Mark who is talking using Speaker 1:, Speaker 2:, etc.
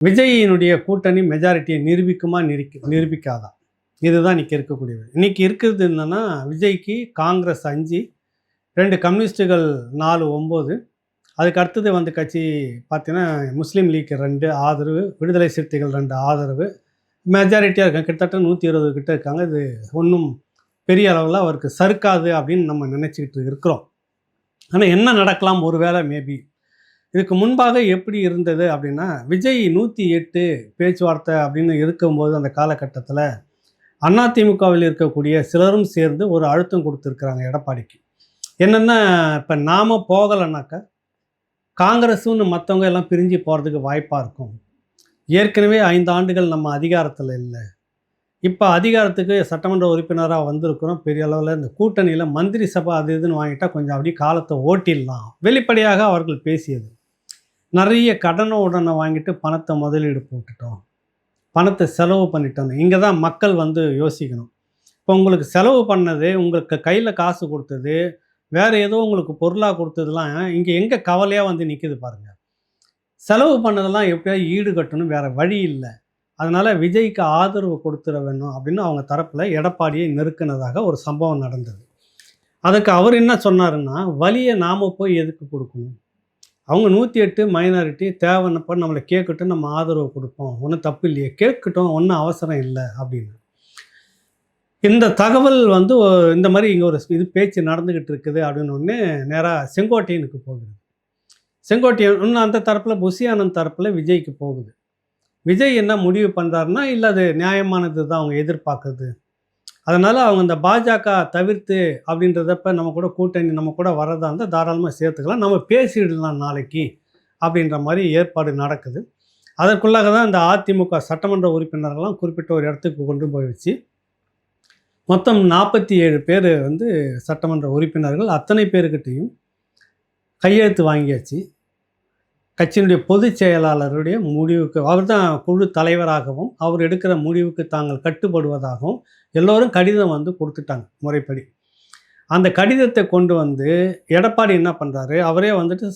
Speaker 1: விஜயினுடைய கூட்டணி மெஜாரிட்டியை நிரூபிக்குமா நிரூபிக்காதா? இதுதான் இன்னைக்கு இருக்கக்கூடியது. இன்னைக்கு இருக்கிறது என்னன்னா, விஜய்க்கு காங்கிரஸ் 5, 2 கம்யூனிஸ்ட்டுகள் 4, 9. அதுக்கு அடுத்தது வந்து கட்சி பார்த்தீங்கன்னா, முஸ்லீம் லீக் 2 ஆதரவு, விடுதலை சிறுத்தைகள் 2 ஆதரவு. மெஜாரிட்டியா இருக்காங்க. கிட்டத்தட்ட 120 கிட்ட இருக்காங்க. இது ஒண்ணும் பெரிய அளவுல அவருக்கு சறுக்காது அப்படின்னு நம்ம நினைச்சுக்கிட்டு இருக்கிறோம். ஆனா என்ன நடக்கலாம் ஒருவேளை மேபி. இதுக்கு முன்பாக எப்படி இருந்தது அப்படின்னா, விஜய் 108 பேச்சுவார்த்தை அப்படின்னு இருக்கும்போது அந்த காலகட்டத்தில, அதிமுகவில் இருக்கக்கூடிய சிலரும் சேர்ந்து ஒரு அழுத்தம் கொடுத்துருக்குறாங்க எடப்பாடிக்கு. என்னென்னா, இப்போ நாம போகலைனாக்கா, காங்கிரஸுன்னு மற்றவங்க எல்லாம் பிரிஞ்சு போகிறதுக்கு வாய்ப்பாக இருக்கும். ஏற்கனவே 5 ஆண்டுகள் நம்ம அதிகாரத்தில் இல்லை. இப்போ அதிகாரத்துக்கு சட்டமன்ற உறுப்பினராக வந்திருக்கிறோம். பெரிய அளவில் இந்த கூட்டணியில் மந்திரி சபை அது இதுன்னு வாங்கிட்டா கொஞ்சம் அப்படியே காலத்தை ஓட்டிடலாம். வெளிப்படையாக அவர்கள் பேசியது. நிறைய கடனை உடனே வாங்கிட்டு பணத்தை முதலீடு போட்டுட்டோம், பணத்தை செலவு பண்ணிட்டோம். இங்கே தான் மக்கள் வந்து யோசிக்கணும். இப்போ உங்களுக்கு செலவு பண்ணது, உங்களுக்கு கையில் காசு கொடுத்தது, வேறு ஏதோ உங்களுக்கு பொருளாக கொடுத்ததுலாம் இங்கே எங்கே கவலையாக வந்து நிற்கிது பாருங்கள். செலவு பண்ணதெல்லாம் எப்படியாவது ஈடு கட்டணும், வேறு வழி இல்லை. அதனால் விஜய்க்கு ஆதரவு கொடுத்துட வேணும் அப்படின்னு அவங்க தரப்பில் எடப்பாடியை நெருக்கினதாக ஒரு சம்பவம் நடந்தது. அதுக்கு அவர் என்ன சொன்னாருன்னா, வலியை நாம் போய் எதுக்கு கொடுக்கணும், அவங்க 108 மைனாரிட்டி தேவைன்னப்போ நம்மளை கேட்கட்டும், நம்ம ஆதரவு கொடுப்போம், ஒன்றும் தப்பு இல்லையே, கேட்கட்டும், ஒன்றும் அவசரம் இல்லை அப்படின்னு. இந்த தகவல் வந்து இந்த மாதிரி இங்கே ஒரு இது பேச்சு நடந்துக்கிட்டு இருக்குது அப்படின்னு ஒன்று நேராக செங்கோட்டையனுக்கு போகுது. செங்கோட்டையன் இன்னும் அந்த தரப்பில் புஷி ஆனந்த் தரப்பில் விஜய்க்கு போகுது. விஜய் என்ன முடிவு பண்ணுறாருன்னா, இல்லை அது நியாயமானது தான் அவங்க எதிர்பார்க்குறது, அதனால் அவங்க இந்த பாஜக தவிர்த்து அப்படின்றதப்ப நம்ம கூட கூட்டணி நம்ம கூட வரதா இருந்தால் தாராளமாக சேர்த்துக்கலாம், நம்ம பேசிடலாம் நாளைக்கு அப்படின்ற மாதிரி ஏற்பாடு நடக்குது. அதற்குள்ளாக தான் இந்த அதிமுக சட்டமன்ற உறுப்பினர்கள்லாம் குறிப்பிட்ட ஒரு இடத்துக்கு கொண்டு போய் வச்சு மொத்தம் 47 பேர் வந்து சட்டமன்ற உறுப்பினர்கள் அத்தனை பேருக்கிட்டையும் கையெழுத்து வாங்கியாச்சு. கட்சியினுடைய பொதுச் செயலாளருடைய முடிவுக்கு அவர் தான் குழு தலைவராகவும் அவர் எடுக்கிற முடிவுக்கு தாங்கள் கட்டுப்படுவதாகவும் எல்லோரும் கடிதம் வந்து கொடுத்துட்டாங்க முறைப்படி. அந்த கடிதத்தை கொண்டு வந்து எடப்பாடி என்ன பண்ணுறாரு, அவரே வந்துட்டு